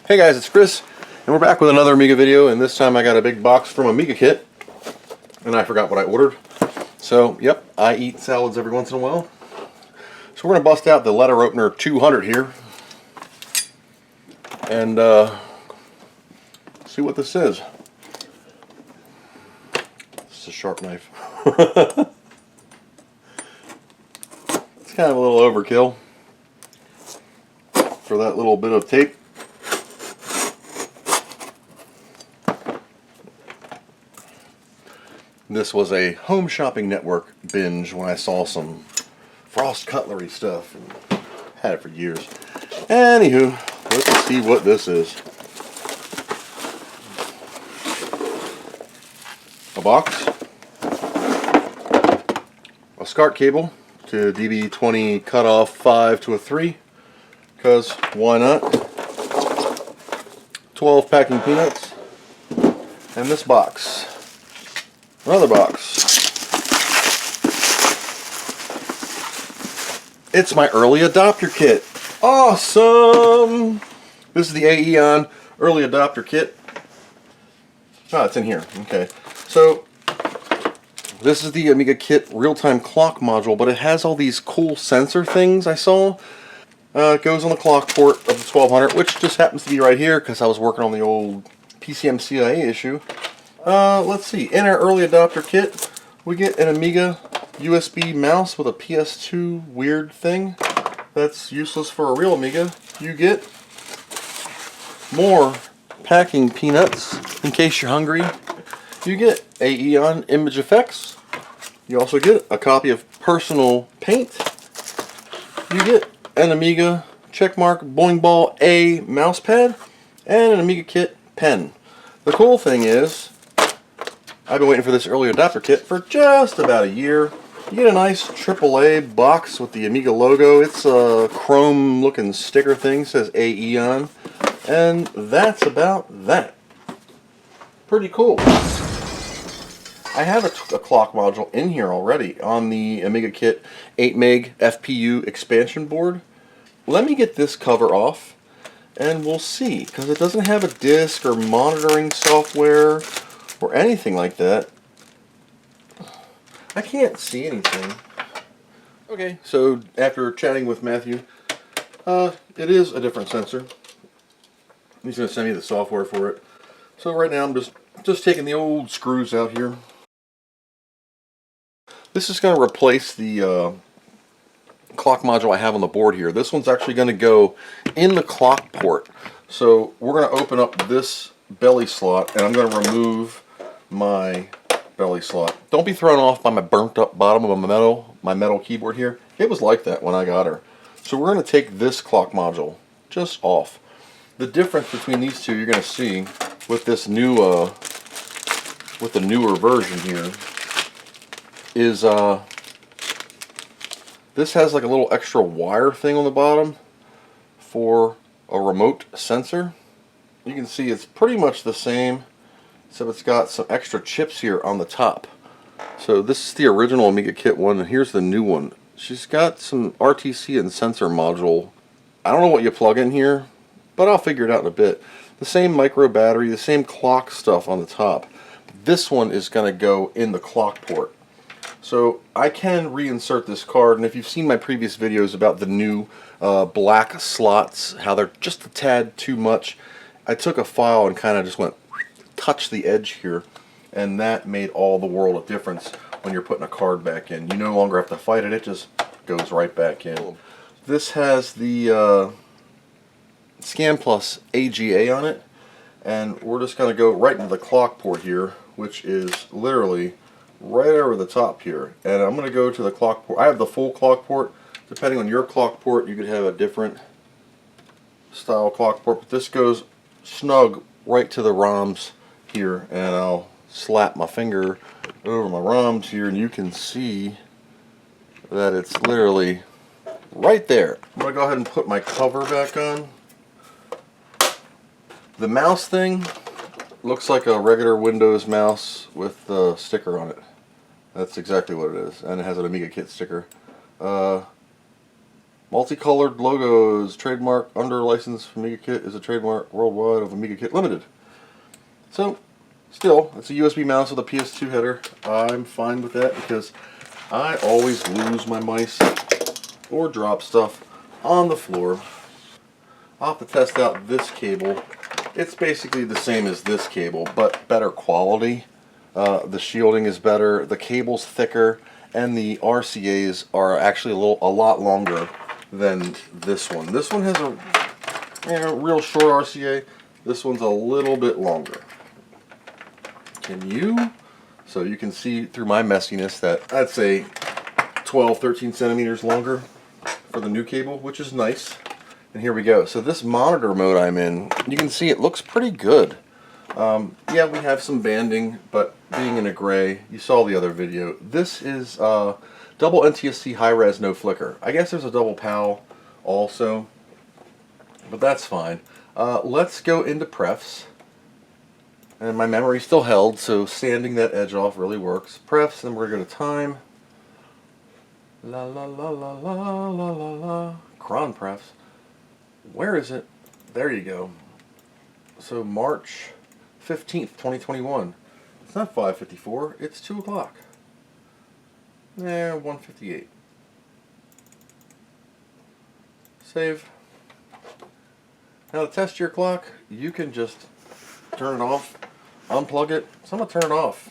Hey guys, it's Chris, and we're back with another Amiga video, and this time I got a big box from Amigakit, and I forgot what I ordered. So, yep, I eat salads every once in a while. So we're going to bust out the letter opener 200 here, and see what this is. This is a sharp knife. It's kind of a little overkill for that little bit of tape. This was a Home Shopping Network binge when I saw some Frost cutlery stuff and had it for years. Anywho, let's see what this is. A box, a SCART cable to DB20 cutoff 5 to a 3, because why not? 12 packing peanuts, and this box. Another box. It's my early adopter kit. Awesome! This is the A-EON early adopter kit. Ah, it's in here. Okay. So, this is the Amigakit real-time clock module, but it has all these cool sensor things I saw. It goes on the clock port of the 1200, which just happens to be right here because I was working on the old PCM CIA issue. Let's see, in our early adopter kit, we get an Amiga USB mouse with a PS2 weird thing that's useless for a real Amiga. You get more packing peanuts in case you're hungry. You get A-EON image effects. You also get a copy of Personal Paint. You get an Amiga checkmark Boing Ball A mouse pad and an Amigakit pen. The cool thing is, I've been waiting for this early adopter kit for just about a year. You get a nice AAA box with the Amiga logo. It's a chrome looking sticker thing, says A-EON, and that's about that. Pretty cool. I have a clock module in here already on the Amigakit 8MB FPU expansion board. Let me get this cover off and we'll see, because it doesn't have a disk or monitoring software or anything like that. I can't see anything. Okay, so after chatting with Matthew, it is a different sensor. He's going to send me the software for it. So right now I'm just taking the old screws out here. This is going to replace the clock module I have on the board here. This one's actually going to go in the clock port. So we're going to open up this belly slot and I'm going to remove my belly slot. Don't be thrown off by my burnt up bottom of my metal keyboard here. It was like that when I got her. So we're going to take this clock module just off. The difference between these two you're going to see with this new with the newer version here is this has like a little extra wire thing on the bottom for a remote sensor. You can see it's pretty much the same, so it's got some extra chips here on the top. So this is the original Amigakit one, and here's the new one. She's got some RTC and sensor module. I don't know what you plug in here, but I'll figure it out in a bit. The same micro battery, the same clock stuff on the top. This one is going to go in the clock port. So I can reinsert this card, and if you've seen my previous videos about the new black slots, how they're just a tad too much, I took a file and kind of just went touch the edge here, and that made all the world of difference when you're putting a card back in. You no longer have to fight it, it just goes right back in. This has the Scan Plus AGA on it, and we're just going to go right into the clock port here, which is literally right over the top here. And I'm going to go to the clock port. I have the full clock port. Depending on your clock port, you could have a different style clock port, but this goes snug right to the ROMs here, and I'll slap my finger over my ROMs here and you can see that it's literally right there. I'm going to go ahead and put my cover back on. The mouse thing looks like a regular Windows mouse with a sticker on it. That's exactly what it is, and it has an Amigakit sticker. Multicolored logos, trademark under license from Amigakit, is a trademark worldwide of Amigakit Limited. So, still, it's a USB mouse with a PS2 header. I'm fine with that because I always lose my mice or drop stuff on the floor. I'll have to test out this cable. It's basically the same as this cable, but better quality. The shielding is better, the cable's thicker, and the RCAs are actually a lot longer than this one. This one has a real short RCA. This one's a little bit longer. So you can see through my messiness that I'd say 12, 13 centimeters longer for the new cable, which is nice. And here we go. So this monitor mode I'm in, you can see it looks pretty good. Yeah, we have some banding, but being in a gray, you saw the other video. This is double NTSC high-res no flicker. I guess there's a double PAL also, but that's fine. Let's go into prefs. And my memory's still held, so sanding that edge off really works. Prefs, then we're going to go to time. La la la la la la la la. Cron prefs. Where is it? There you go. So March 15th, 2021. It's not 5:54, it's 2 o'clock. 1:58. Save. Now to test your clock, you can just turn it off, unplug it. So I'm going to turn it off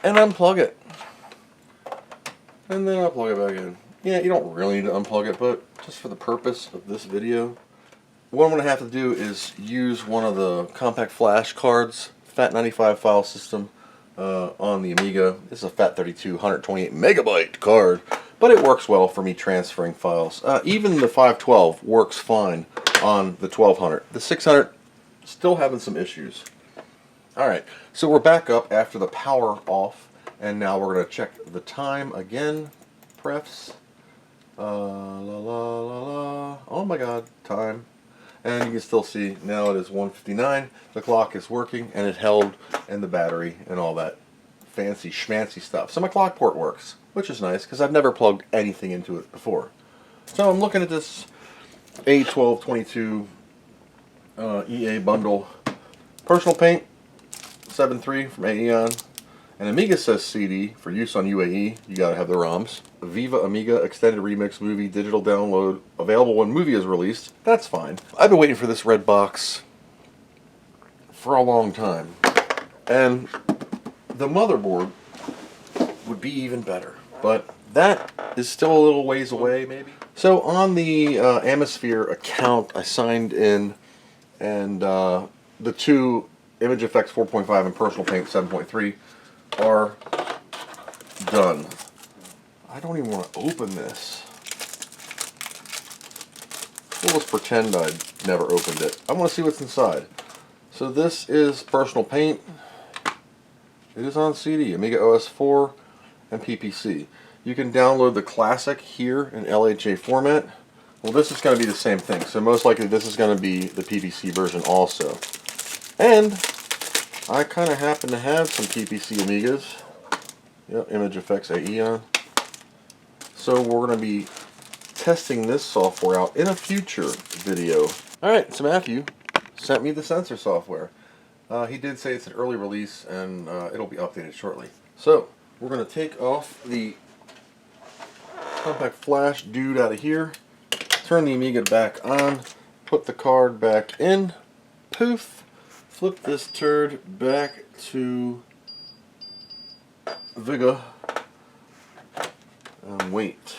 and unplug it. And then I'll plug it back in. Yeah, you don't really need to unplug it, but just for the purpose of this video, what I'm going to have to do is use one of the compact flash cards, FAT95 file system on the Amiga. This is a FAT32 128 megabyte card, but it works well for me transferring files. Even the 512 works fine on the 1200. The 600 still having some issues. Alright, so we're back up after the power off, and now we're going to check the time again. Prefs. La la la la. Oh my god, time. And you can still see now it is 1:59. The clock is working, and it held, and the battery, and all that fancy schmancy stuff. So my clock port works, which is nice because I've never plugged anything into it before. So I'm looking at this A1222 EA bundle. Personal paint 7.3 from A-EON. And Amiga says CD for use on UAE. You gotta have the ROMs. Viva Amiga Extended Remix Movie Digital Download available when movie is released. That's fine. I've been waiting for this red box for a long time. And the motherboard would be even better. But that is still a little ways away, maybe. So on the Amisphere account, I signed in, and the two Image Effects 4.5 and Personal Paint 7.3 are done. I don't even want to open this. We'll just pretend I never opened it. I want to see what's inside. So this is Personal Paint. It is on CD, Amiga OS4 and PPC. You can download the classic here in LHA format. Well, this is going to be the same thing. So most likely this is going to be the PPC version also. And I kind of happen to have some PPC Amigas. Yep, Image Effects A-EON. So we're going to be testing this software out in a future video. Alright, so Matthew sent me the sensor software. He did say it's an early release, and it'll be updated shortly. So we're going to take off the compact flash dude out of here, turn the Amiga back on, put the card back in, poof, flip this turd back to Viga, and wait.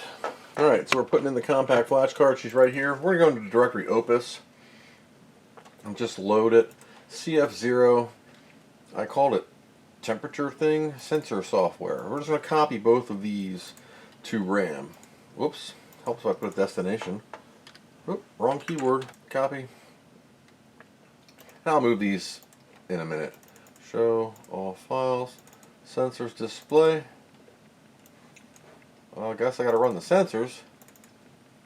Alright, so we're putting in the compact flash card. She's right here. We're going to go into directory Opus and just load it. CF0, I called it temperature thing, sensor software. We're just going to copy both of these to RAM. Whoops, helps if I put a destination. Oop, wrong keyword, copy. I'll move these in a minute. Show all files, sensors display. Well, I guess I gotta run the sensors.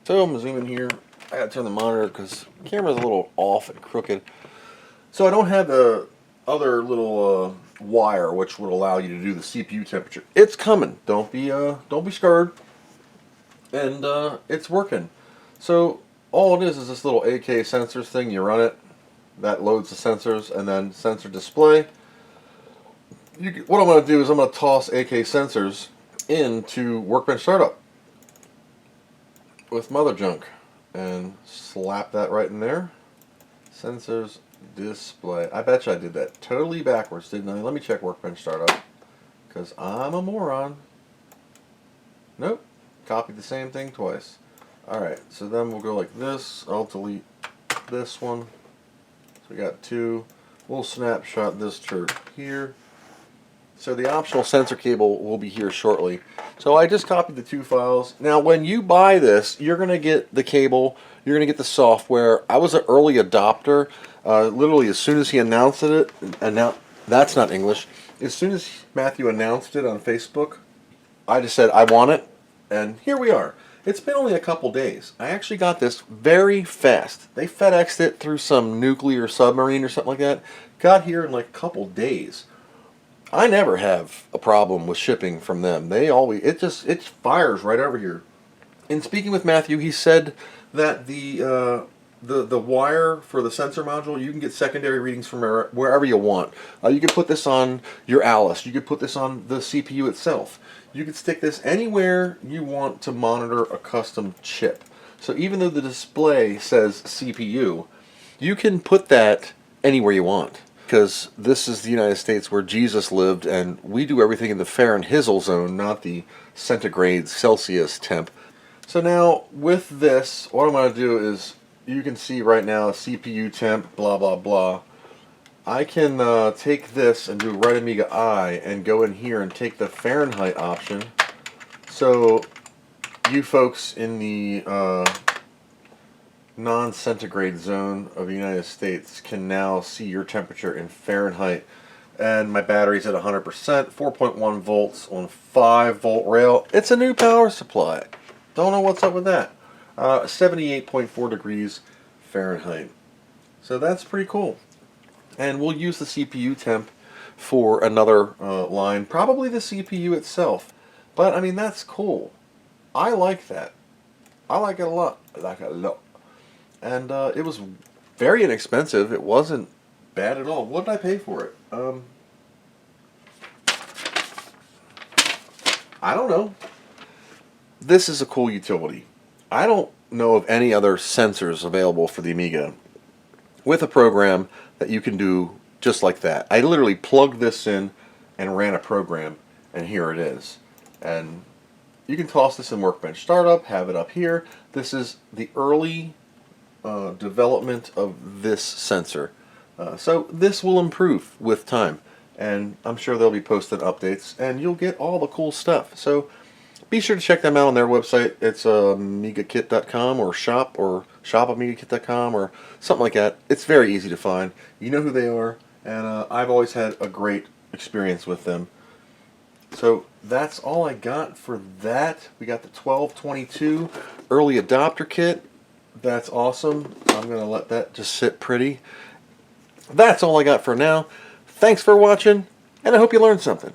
So I'm zooming here. I gotta turn the monitor because the camera's a little off and crooked. So I don't have the other little wire which would allow you to do the CPU temperature. It's coming. Don't be scared. and it's working. So all it is this little AK sensors thing. You run it, that loads the sensors, and then sensor display. What I'm going to do is I'm going to toss AK sensors into Workbench Startup with mother junk and slap that right in there. Sensors display. I bet you I did that totally backwards, didn't I? Let me check Workbench Startup because I'm a moron. Nope. Copied the same thing twice. Alright, so then we'll go like this. I'll delete this one. So we got two. We'll snapshot this to here. So the optional sensor cable will be here shortly. So I just copied the two files. Now when you buy this, you're going to get the cable, you're going to get the software. I was an early adopter. Literally as soon as he announced it, and now that's not English. As soon as Matthew announced it on Facebook, I just said I want it, and here we are. It's been only a couple days. I actually got this very fast. They FedExed it through some nuclear submarine or something like that. Got here in like a couple days. I never have a problem with shipping from them. They always, it fires right over here. In speaking with Matthew, he said that the wire for the sensor module, you can get secondary readings from wherever you want. You could put this on your Alice. You could put this on the CPU itself. You could stick this anywhere you want to monitor a custom chip. So even though the display says CPU, you can put that anywhere you want. Because this is the United States where Jesus lived, and we do everything in the Fahrenheit zone, not the centigrade Celsius temp. So now with this, what I'm going to do is, you can see right now CPU temp, blah blah blah. I can take this and do right Amiga I and go in here and take the Fahrenheit option. So you folks in the non-centigrade zone of the United States can now see your temperature in Fahrenheit. And my battery's at 100%, 4.1 volts on 5-volt rail. It's a new power supply. Don't know what's up with that. 78.4 degrees Fahrenheit. So that's pretty cool. And we'll use the CPU temp for another line, probably the CPU itself. But I mean, that's cool. I like that. I like it a lot. I like it a lot. And it was very inexpensive. It wasn't bad at all. What did I pay for it? I don't know. This is a cool utility. I don't know of any other sensors available for the Amiga with a program that you can do just like that. I literally plugged this in and ran a program, and here it is. And you can toss this in Workbench Startup, have it up here. This is the early development of this sensor. So this will improve with time, and I'm sure they'll be posting updates, and you'll get all the cool stuff. So be sure to check them out on their website. It's Amigakit.com or shopamigakit.com or something like that. It's very easy to find. You know who they are, and I've always had a great experience with them. So that's all I got for that. We got the 1222 early adopter kit. That's awesome. I'm going to let that just sit pretty. That's all I got for now. Thanks for watching, and I hope you learned something.